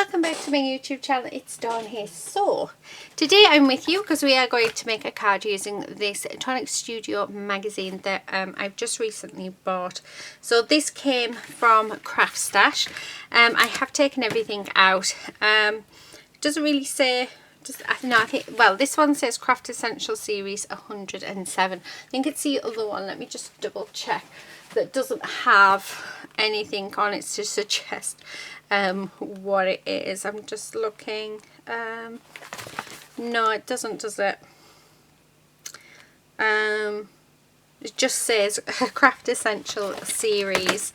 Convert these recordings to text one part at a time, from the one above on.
welcome back to my YouTube channel. It's Dawn here. So today I'm with you because we are going to make a card using this Tonic Studio magazine that I've just recently bought. So this came from Craft Stash. I have taken everything out. Doesn't really say, I think, well, this one says Craft Essential Series 107. I think it's the other one. Let me just double check. That doesn't have anything on it to suggest what it is. I'm just looking. No, it doesn't, does it? It just says Craft Essential Series,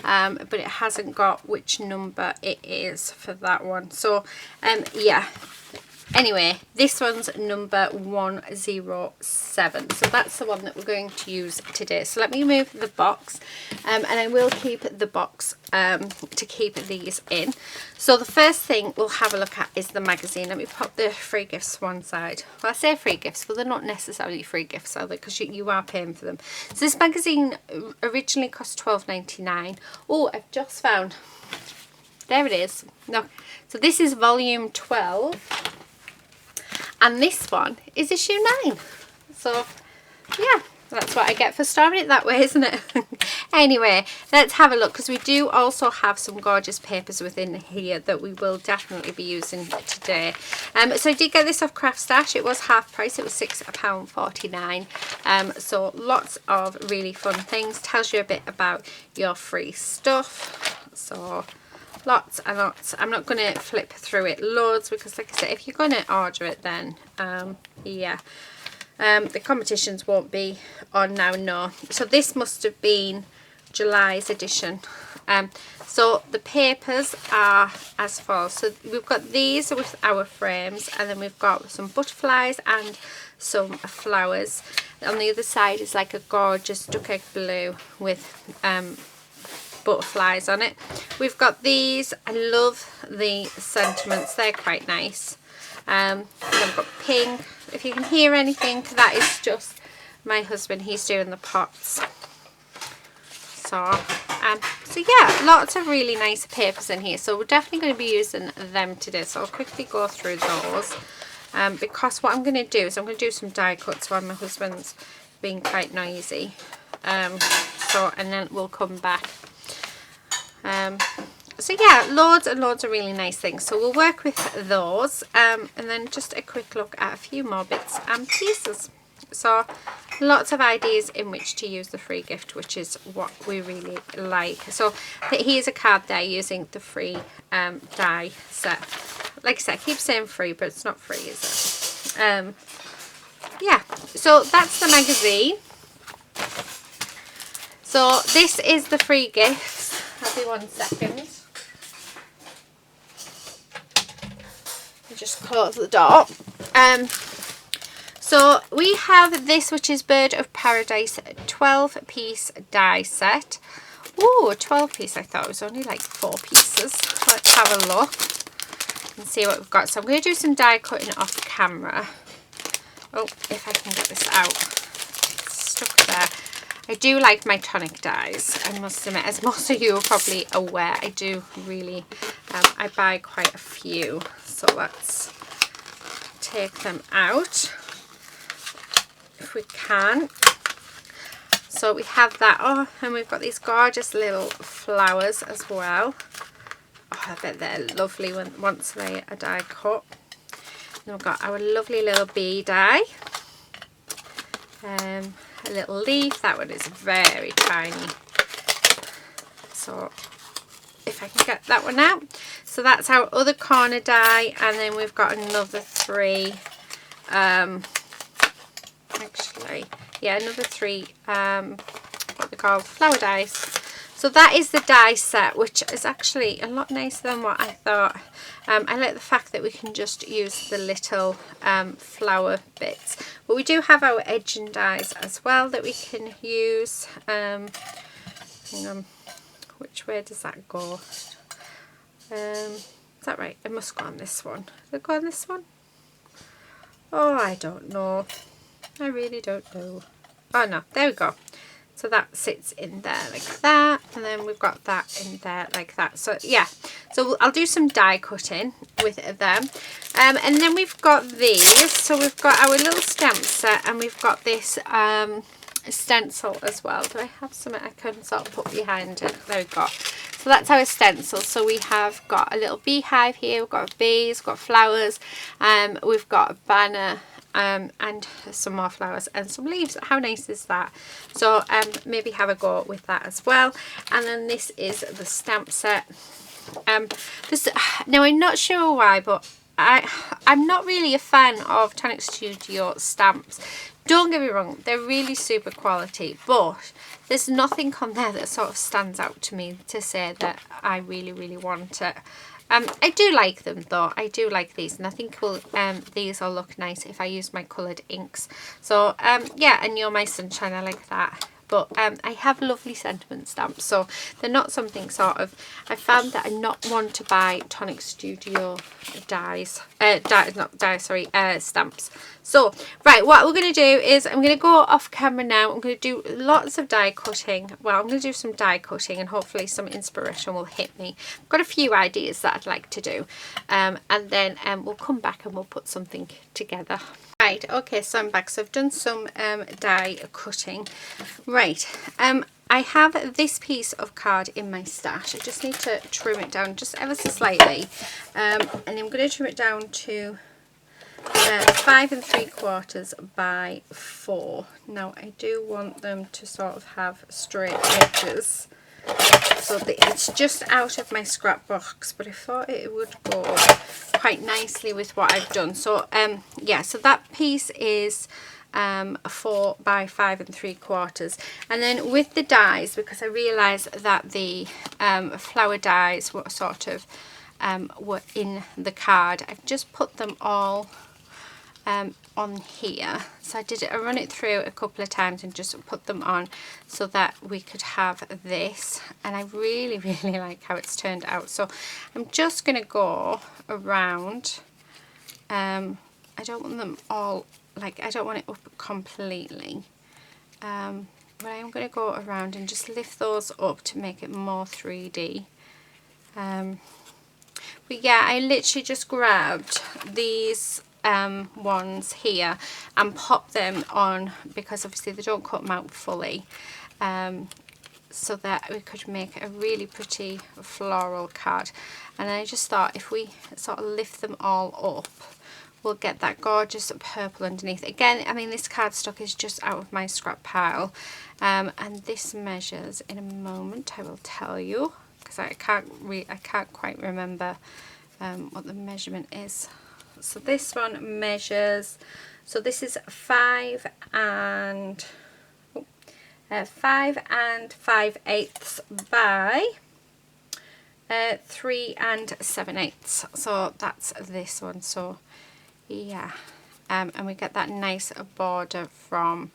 but it hasn't got which number it is for that one. So yeah, anyway, this one's number 107, so that's the one that we're going to use today. So let me move the box, and I will keep the box to keep these in. So the first thing we'll have a look at is the magazine. Let me pop the free gifts one side. Well, I say free gifts, but they're not necessarily free gifts, are they? Because you are paying for them. So this magazine originally cost £12.99. Oh, I've just found, there it is. No, so this is volume 12. And this one is issue 9. So yeah, that's what I get for starting it that way, isn't it? Anyway, let's have a look, because we do also have some gorgeous papers within here that we will definitely be using today. So I did get this off Craft Stash. It was half price. It was £6.49. So lots of really fun things. Tells you a bit about your free stuff. So lots and lots. I'm not going to flip through it loads because, like I said, if you're going to order it, then yeah, the competitions won't be on now. No. So this must have been July's edition. So the papers are as follows. So we've got these with our frames, and then we've got some butterflies and some flowers. On the other side is like a gorgeous duck egg blue with butterflies on it. We've got these. I love the sentiments, they're quite nice. And then we've got pink. If you can hear anything, that is just my husband, he's doing the pots. So yeah, lots of really nice papers in here, so we're definitely going to be using them today. So I'll quickly go through those, because what I'm going to do is I'm going to do some die cuts while my husband's being quite noisy. And then we'll come back. So yeah, loads and loads of really nice things. So we'll work with those, and then just a quick look at a few more bits and pieces. So lots of ideas in which to use the free gift, which is what we really like. So here's a card there using the free die set. Like I said, I keep saying free, but it's not free, is it? Yeah, so that's the magazine. So this is the free gifts. I'll be 1 second. Just close the door. So we have this, which is Bird of Paradise 12-piece die set. Oh, 12-piece. I thought it was only like 4 pieces. Let's have a look and see what we've got. So I'm going to do some die cutting off camera. Oh, if I can get this out. It's stuck there. I do like my tonic dies, I must admit. As most of you are probably aware, I do really, I buy quite a few. So let's take them out if we can. So we have that. Oh, and we've got these gorgeous little flowers as well. Oh, I bet they're lovely once they are die cut. And we've got our lovely little bee die. A little leaf. That one is very tiny. So if I can get that one out. So that's our other corner die, and then we've got another 3. Actually, yeah, another 3. What they're called, flower dies. So that is the die set, which is actually a lot nicer than what I thought. I like the fact that we can just use the little flower bits. But we do have our edging dies as well that we can use. Hang on, which way does that go? Is that right? It must go on this one. Does it go on this one? Oh, I don't know. I really don't know. Oh no, there we go. So that sits in there like that, and then we've got that in there like that. So yeah, so I'll do some die cutting with them. And then we've got these. So we've got our little stamp set, and we've got this stencil as well. Do I have something I can sort of put behind it? There we go. So that's our stencil. So we have got a little beehive here, we've got bees, we've got flowers, we've got a banner, and some more flowers and some leaves. How nice is that? So maybe have a go with that as well. And then this is the stamp set. This, now I'm not sure why, but I'm not really a fan of Tonic Studio stamps. Don't get me wrong, they're really super quality, but there's nothing on there that sort of stands out to me to say that I really, really want it. I do like them though. I do like these, and I think these will look nice if I use my coloured inks. So yeah, and You're My Sunshine, I like that. But I have lovely sentiment stamps, so they're not something sort of, I found that I'm not one to buy Tonic Studio stamps. So right, what we're going to do is I'm going to go off camera now. I'm going to do lots of die cutting. Well, I'm going to do some die cutting, and hopefully some inspiration will hit me. I've got a few ideas that I'd like to do, and then we'll come back and we'll put something together. Right, okay, so I'm back. So I've done some die cutting. Right, I have this piece of card in my stash. I just need to trim it down just ever so slightly, and I'm going to trim it down to 5 3/4 by 4. Now I do want them to sort of have straight edges, so it's just out of my scrap box, but I thought it would go quite nicely with what I've done. So yeah, so that piece is 4 by 5 3/4, and then with the dies, because I realised that the flower dies were sort of were in the card, I've just put them all on here. So I run it through a couple of times and just put them on so that we could have this, and I really, really like how it's turned out. So I'm just going to go around, I don't want them all, like, I don't want it up completely, but I am going to go around and just lift those up to make it more 3D. But yeah, I literally just grabbed these ones here and pop them on, because obviously they don't cut them out fully, so that we could make a really pretty floral card. And I just thought if we sort of lift them all up, we'll get that gorgeous purple underneath. Again, I mean, this cardstock is just out of my scrap pile, and this measures, in a moment I will tell you, because I can't quite remember what the measurement is. So this one measures, so this is 5 and 5 by 3 7/8. So that's this one. So yeah, and we get that nice border from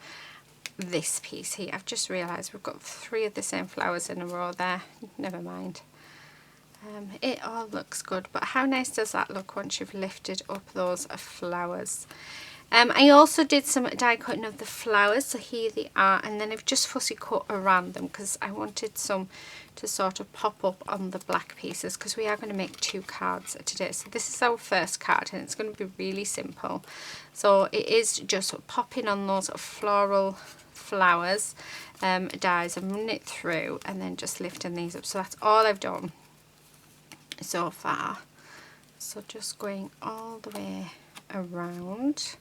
this piece here. I've just realised we've got 3 of the same flowers in a row there. Never mind. It all looks good, but how nice does that look once you've lifted up those flowers? I also did some die cutting of the flowers, so here they are, and then I've just fussy cut around them because I wanted some to sort of pop up on the black pieces, because we are going to make 2 cards today. So this is our first card, and it's going to be really simple. So it is just popping on those floral flowers dies and run it through, and then just lifting these up. So that's all I've done so far. So just going all the way around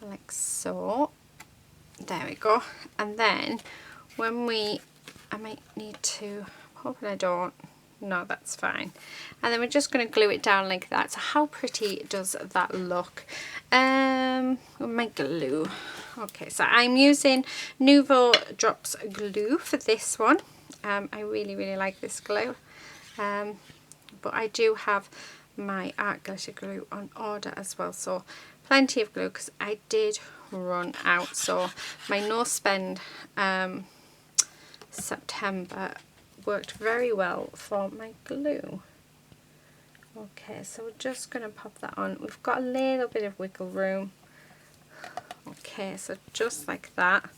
like so. There we go. And then when I might need to, I'm hoping I don't, no, that's fine. And then we're just going to glue it down like that. So how pretty does that look? My glue. Okay, so I'm using Nouveau Drops glue for this one. I really, really like this glue. But I do have my art glitter glue on order as well, so plenty of glue, because I did run out. So my no spend September worked very well for my glue. Okay, so we're just going to pop that on. We've got a little bit of wiggle room. Okay, so just like that,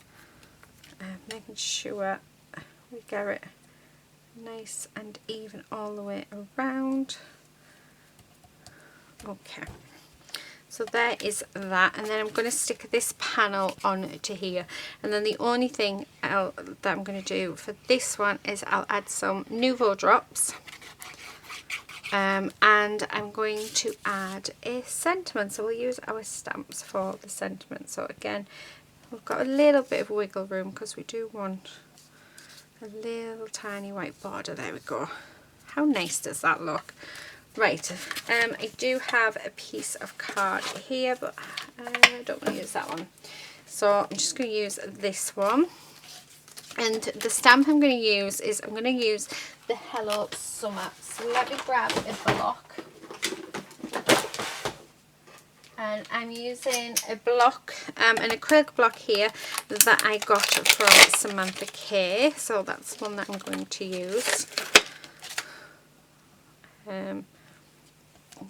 making sure we get it nice and even all the way around. Okay, so there is that, and then I'm going to stick this panel on to here, and then the only thing that I'm going to do for this one is I'll add some Nouveau drops, and I'm going to add a sentiment, so we'll use our stamps for the sentiment. So again, we've got a little bit of wiggle room because we do want a little tiny white border. There we go. How nice does that look? Right, I do have a piece of card here, but I don't want to use that one. So I'm just going to use this one. And the stamp I'm going to use is, I'm going to use the Hello Summer. So let me grab a block. And I'm using a block, an acrylic block here that I got from Samantha K. So that's one that I'm going to use.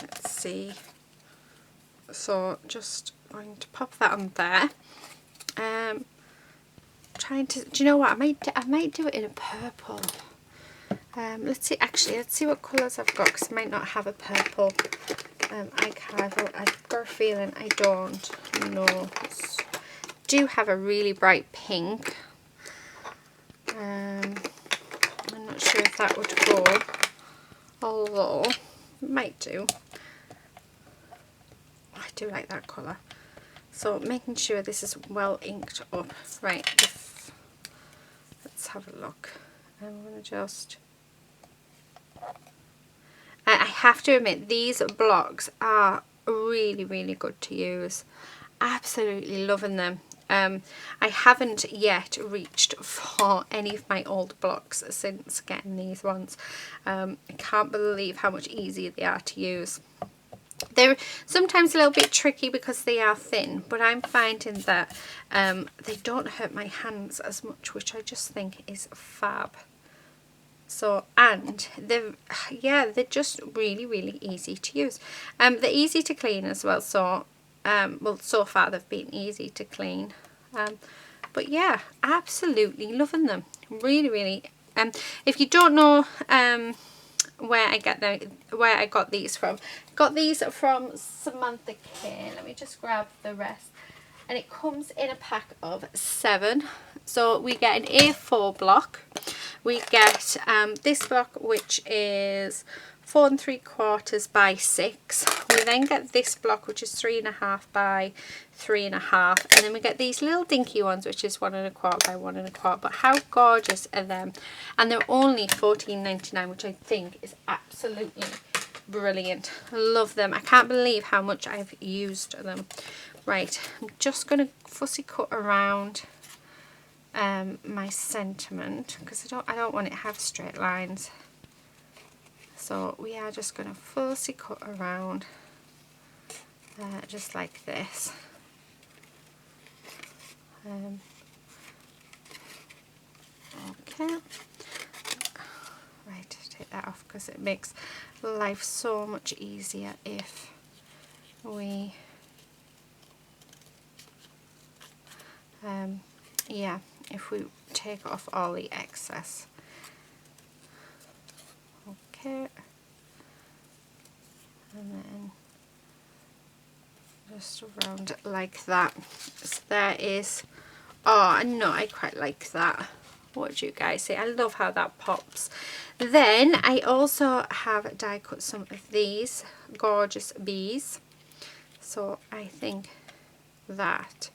Let's see. So just going to pop that on there. Trying to, do you know what? I might do it in a purple. Let's see. Actually, let's see what colours I've got, because I might not have a purple archival. I've got a feeling I don't know. Do have a really bright pink. I'm not sure if that would go, although it might do. I do like that colour. So making sure this is well inked up. Right, let's have a look. I'm going to just... I have to admit, these blocks are really, really good to use. Absolutely loving them. I haven't yet reached for any of my old blocks since getting these ones. I can't believe how much easier they are to use. They're sometimes a little bit tricky because they are thin, but I'm finding that they don't hurt my hands as much, which I just think is fab. So, and they're just really, really easy to use. They're easy to clean as well. So, well, so far they've been easy to clean. But yeah, absolutely loving them. Really, really. If you don't know where I got these from, got these from Samantha K. Let me just grab the rest. And it comes in a pack of 7. So we get an A4 block. We get this block, which is 4 3/4 by 6. We then get this block, which is 3.5 by 3.5, and then we get these little dinky ones, which is 1 1/4 by 1 1/4. But how gorgeous are them? And they're only $14.99, which I think is absolutely brilliant. I love them. I can't believe how much I've used them. Right, I'm just going to fussy cut around my sentiment, because I don't want it to have straight lines. So we are just going to fussy cut around just like this. Okay. Right, take that off because it makes life so much easier if we if we take off all the excess. Okay, and then just around like that. So there is, oh no, I quite like that. What do you guys say? I love how that pops. Then I also have die cut some of these gorgeous bees, so I think that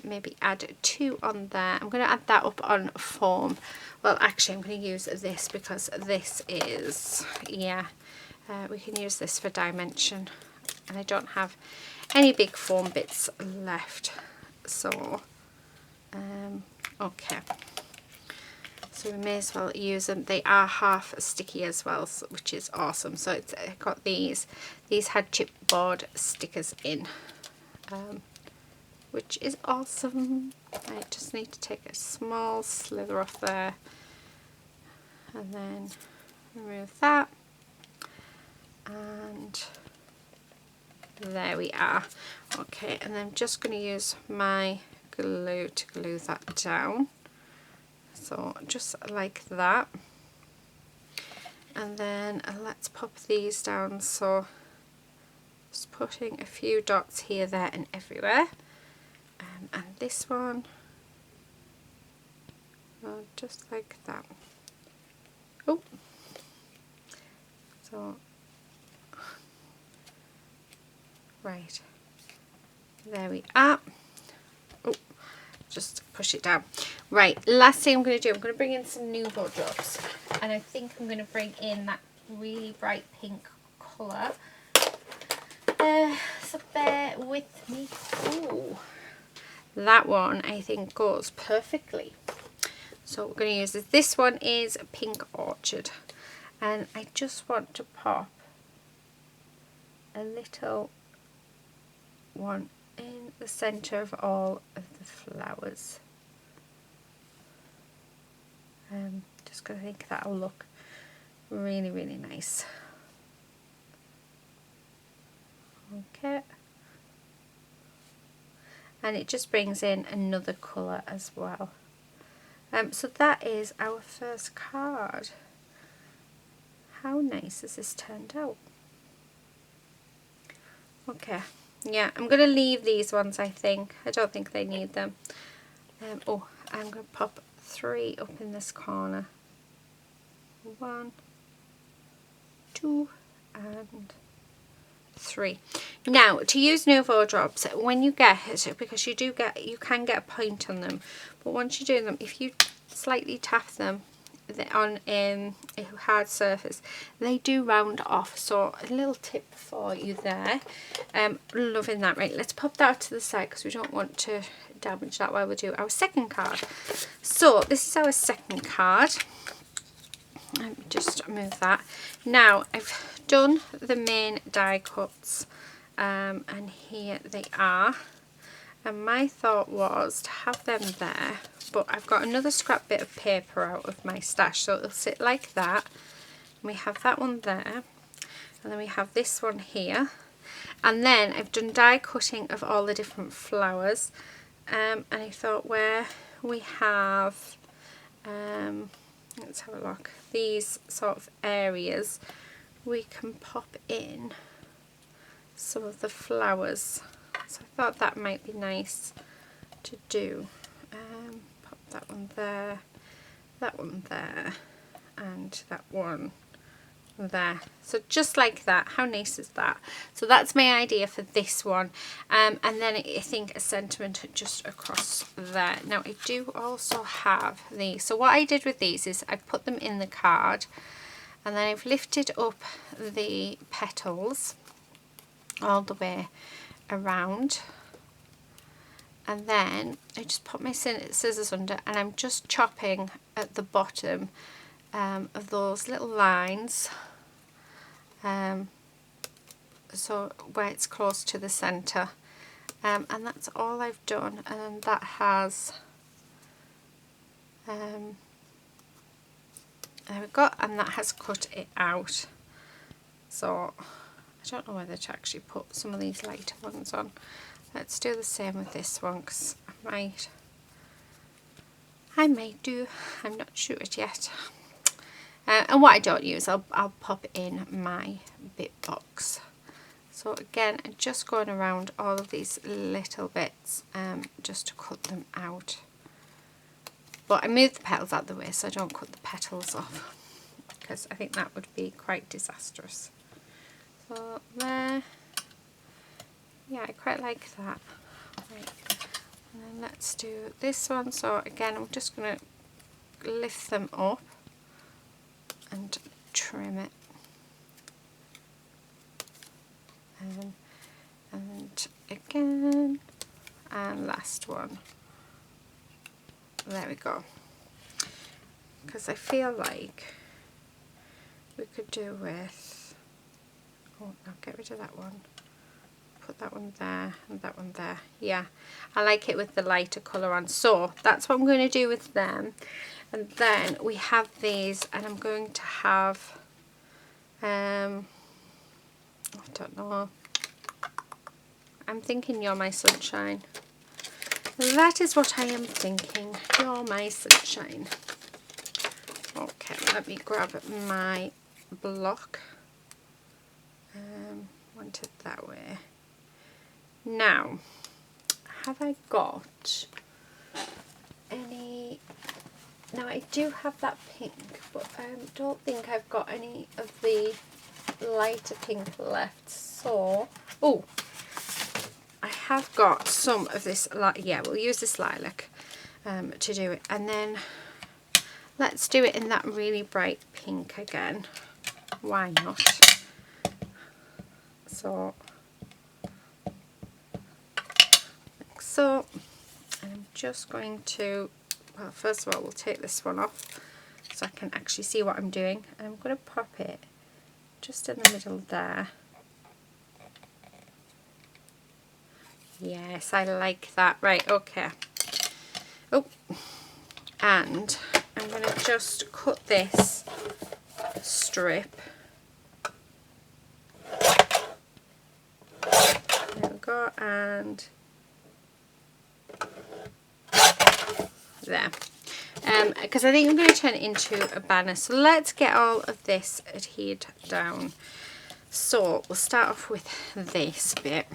maybe add 2 on there. I'm going to add that up on foam. Well, actually I'm going to use this because this is, we can use this for dimension, and I don't have any big foam bits left. So okay, so we may as well use them. They are half sticky as well, so, which is awesome. So it's got these had chipboard stickers in, which is awesome. I just need to take a small slither off there and then remove that, and there we are. Okay, and then I'm just going to use my glue to glue that down. So just like that. And then let's pop these down. So just putting a few dots here, there and everywhere. And this one, just like that. Oh, so right, there we are. Oh, just push it down. Right, last thing I'm going to do, I'm going to bring in some Nouveau drops, and I think I'm going to bring in that really bright pink colour. So bear with me. Ooh, that one I think goes perfectly. So what we're going to use is, this one is Pink Orchard, and I just want to pop a little one in the centre of all of the flowers. Just because I think that'll look really, really nice. Okay. And it just brings in another colour as well. So that is our first card. How nice has this turned out? Okay, yeah, I'm going to leave these ones, I think. I don't think they need them. Oh, I'm going to pop 3 up in this corner. 1, 2, and 3. Now, to use Nouveau drops, when you get it, because you can get a point on them, but once you do them, if you slightly tap them on a hard surface, they do round off. So a little tip for you there. Loving that. Right, let's pop that to the side because we don't want to damage that while we do our second card. So this is our second card. Let me just move that. Now I've done the main die cuts, and here they are. And my thought was to have them there, but I've got another scrap bit of paper out of my stash, so it'll sit like that. And we have that one there, and then we have this one here. And then I've done die cutting of all the different flowers, and I thought where we have, let's have a look, these sort of areas, we can pop in some of the flowers. So I thought that might be nice to do. Pop that one there, and that one there. So just like that. How nice is that? So that's my idea for this one. And then I think a sentiment just across there. Now I do also have these. So what I did with these is I put them in the card, and then I've lifted up the petals all the way around, and then I just put my scissors under, and I'm just chopping at the bottom of those little lines, so where it's close to the centre, and that's all I've done. And then that has there we go, and that has cut it out. So I don't know whether to actually put some of these lighter ones on. Let's do the same with this one, because I might do, I'm not sure it yet. And what I don't use, I'll pop in my bit box. So again, just going around all of these little bits, just to cut them out. But I moved the petals out of the way so I don't cut the petals off, because I think that would be quite disastrous. So there, yeah, I quite like that. Right. And then let's do this one. So again, I'm just going to lift them up and trim it. And again, and last one. There we go. Because I feel like we could do with, oh no, get rid of that one. Put that one there and that one there. Yeah, I like it with the lighter colour on. So that's what I'm going to do with them. And then we have these, and I'm going to have, I don't know, I'm thinking You're My Sunshine. That is what I am thinking. You're My Sunshine. Okay, let me grab my block. Want it that way. Now, have I got any? Now I do have that pink, but I don't think I've got any of the lighter pink left. So, oh, I have got some of this. Yeah, we'll use this lilac to do it, and then let's do it in that really bright pink again. Why not? So, like so, and I'm just going to, well, first of all, we'll take this one off so I can actually see what I'm doing. And I'm going to pop it just in the middle there. Yes, I like that. Right, okay. Oh, and I'm going to just cut this strip. There we go, and there. Because I think I'm going to turn it into a banner. So let's get all of this adhered down. So we'll start off with this bit.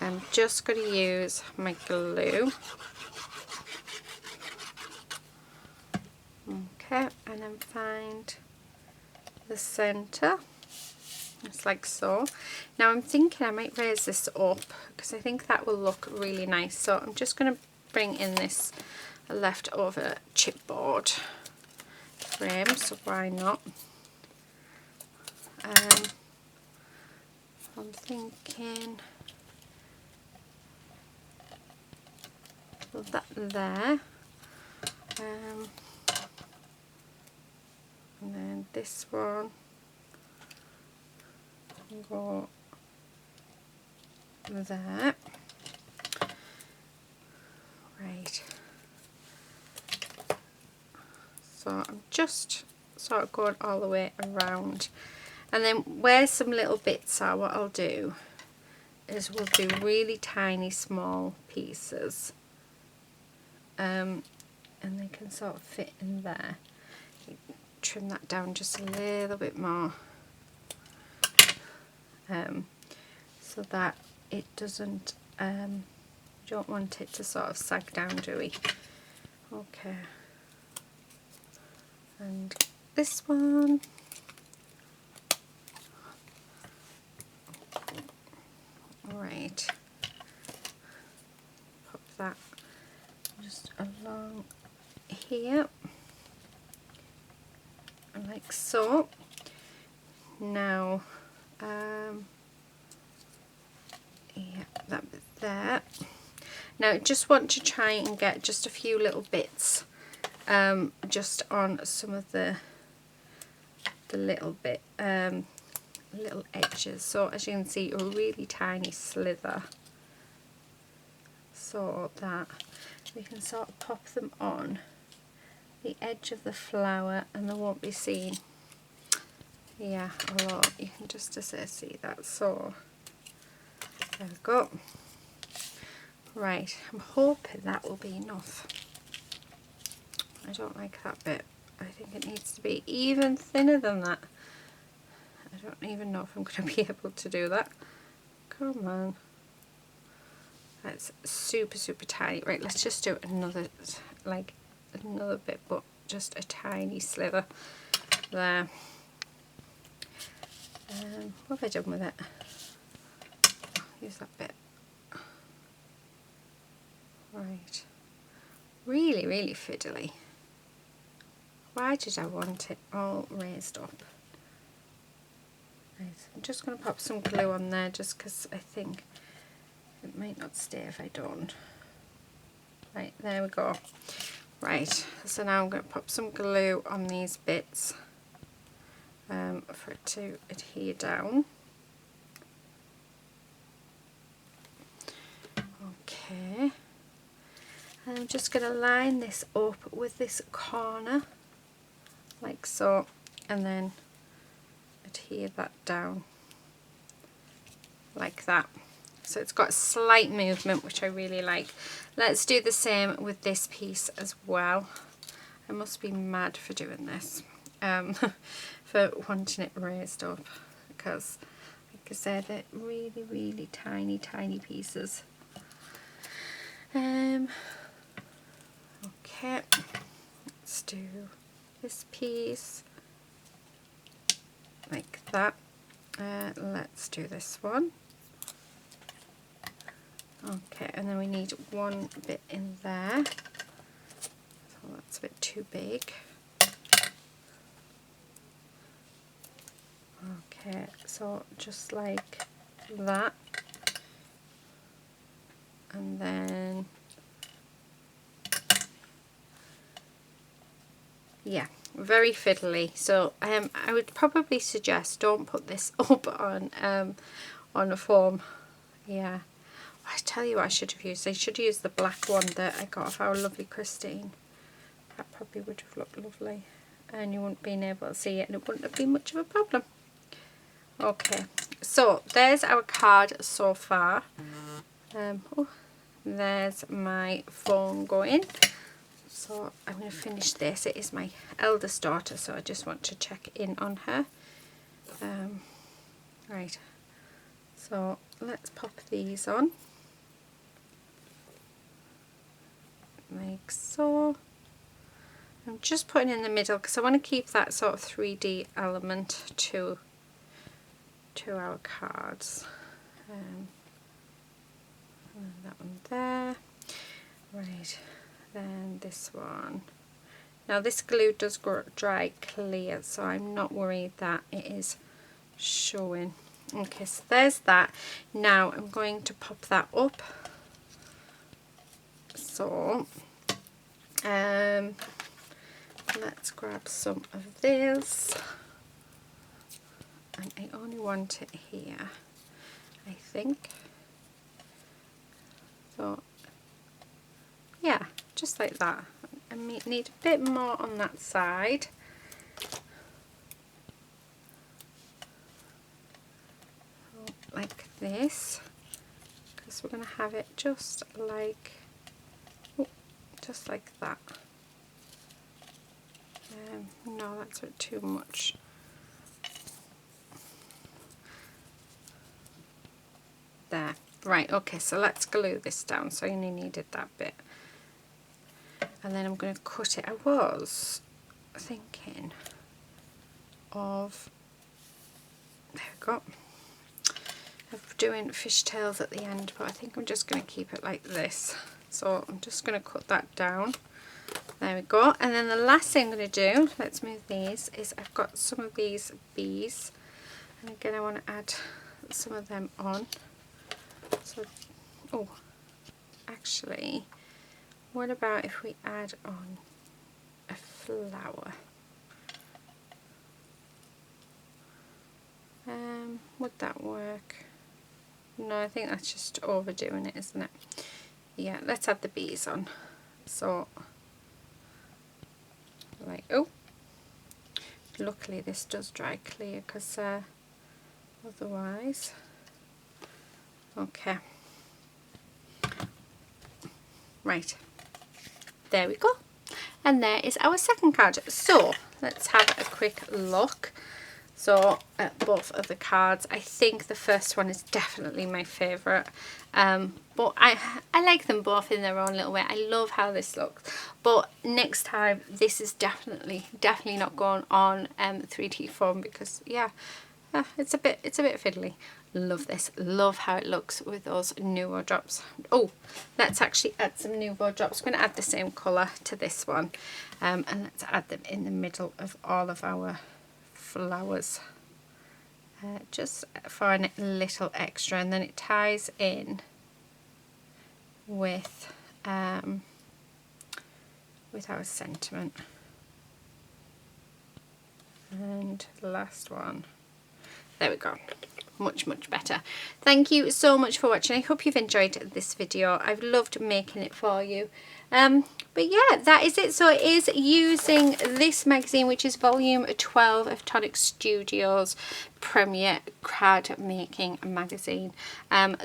I'm just going to use my glue. Okay, and then find the centre. It's like so. Now I'm thinking I might raise this up because I think that will look really nice. So I'm just going to bring in this leftover chipboard frame, so why not? I'm thinking that there, and then this one go there. Right, so I'm just sort of going all the way around, and then where some little bits are, what I'll do is we'll do really tiny small pieces, and they can sort of fit in there. Trim that down just a little bit more, so that it doesn't, don't want it to sort of sag down, do we? Okay, and this one, right, pop that just along here, like so. Now, yeah, that bit there. Now, just want to try and get just a few little bits, just on some of the little bit, little edges. So as you can see, a really tiny slither, so that we can sort of pop them on the edge of the flower and they won't be seen. Yeah, although you can just see that. So there we go. Right, I'm hoping that will be enough. I don't like that bit. I think it needs to be even thinner than that. I don't even know if I'm going to be able to do that. Come on. That's super, super tiny. Right, let's just do another, like another bit, but just a tiny sliver there. What have I done with it? Oh, use that bit. Right. Really, really fiddly. Why did I want it all raised up? Right, so I'm just going to pop some glue on there just because I think it might not stay if I don't. Right, there we go. Right, so now I'm going to pop some glue on these bits for it to adhere down. Okay, and I'm just going to line this up with this corner like so, and then adhere that down like that. So it's got a slight movement, which I really like. Let's do the same with this piece as well. I must be mad for doing this, for wanting it raised up, because like I said, they're really, really tiny, tiny pieces. Okay, let's do this piece like that. Let's do this one. Okay, and then we need one bit in there, so that's a bit too big. Okay, so just like that, and then yeah, very fiddly. So I would probably suggest don't put this up on a foam. Yeah, I tell you what I should have used. I should use the black one that I got off our lovely Christine. That probably would have looked lovely, and you wouldn't been able to see it, and it wouldn't have been much of a problem. Okay, so there's our card so far. Oh, there's my foam going. So I'm going to finish this. It is my eldest daughter, so I just want to check in on her. Right, so let's pop these on. Like so. I'm just putting in the middle because I want to keep that sort of 3D element to our cards. And that one there. Right, then this one. Now this glue does dry clear, so I'm not worried that it is showing. Okay, so there's that. Now I'm going to pop that up. So let's grab some of this, and I only want it here, I think. So yeah, just like that. I need a bit more on that side. Like this, because we're going to have it just like that. No, that's a bit too much. There. Right, okay, so let's glue this down. So I only needed that bit. And then I'm going to cut it. I was thinking of, there we go, of doing fishtails at the end, but I think I'm just going to keep it like this. So I'm just going to cut that down. There we go. And then the last thing I'm going to do, let's move these, is I've got some of these bees, and again I want to add some of them on. So, oh, actually, what about if we add on a flower? Would that work? No, I think that's just overdoing it, isn't it? Yeah, let's add the bees on. So, like, oh, luckily this does dry clear, because otherwise, okay, right, there we go, and there is our second card. So let's have a quick look. So at both of the cards, I think the first one is definitely my favourite, but I like them both in their own little way. I love how this looks, but next time this is definitely not going on 3D foam, because yeah, it's a bit fiddly. Love this, love how it looks with those Nuvo drops. Oh, let's actually add some Nuvo drops. I'm going to add the same colour to this one, and let's add them in the middle of all of our flowers, just for a little extra, and then it ties in with our sentiment. And the last one, there we go, much better. Thank you so much for watching. I hope you've enjoyed this video. I've loved making it for you. But yeah, that is it. So it is using this magazine, which is volume 12 of Tonic Studios Premier Card Making magazine.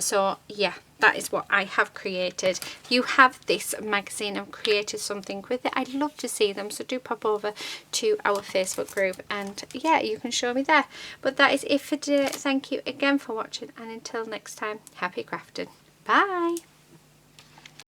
So yeah, that is what I have created. If you have this magazine and created something with it, I'd love to see them, so do pop over to our Facebook group and yeah, you can show me there. But that is it for today. Thank you again for watching, and until next time, happy crafting. Bye.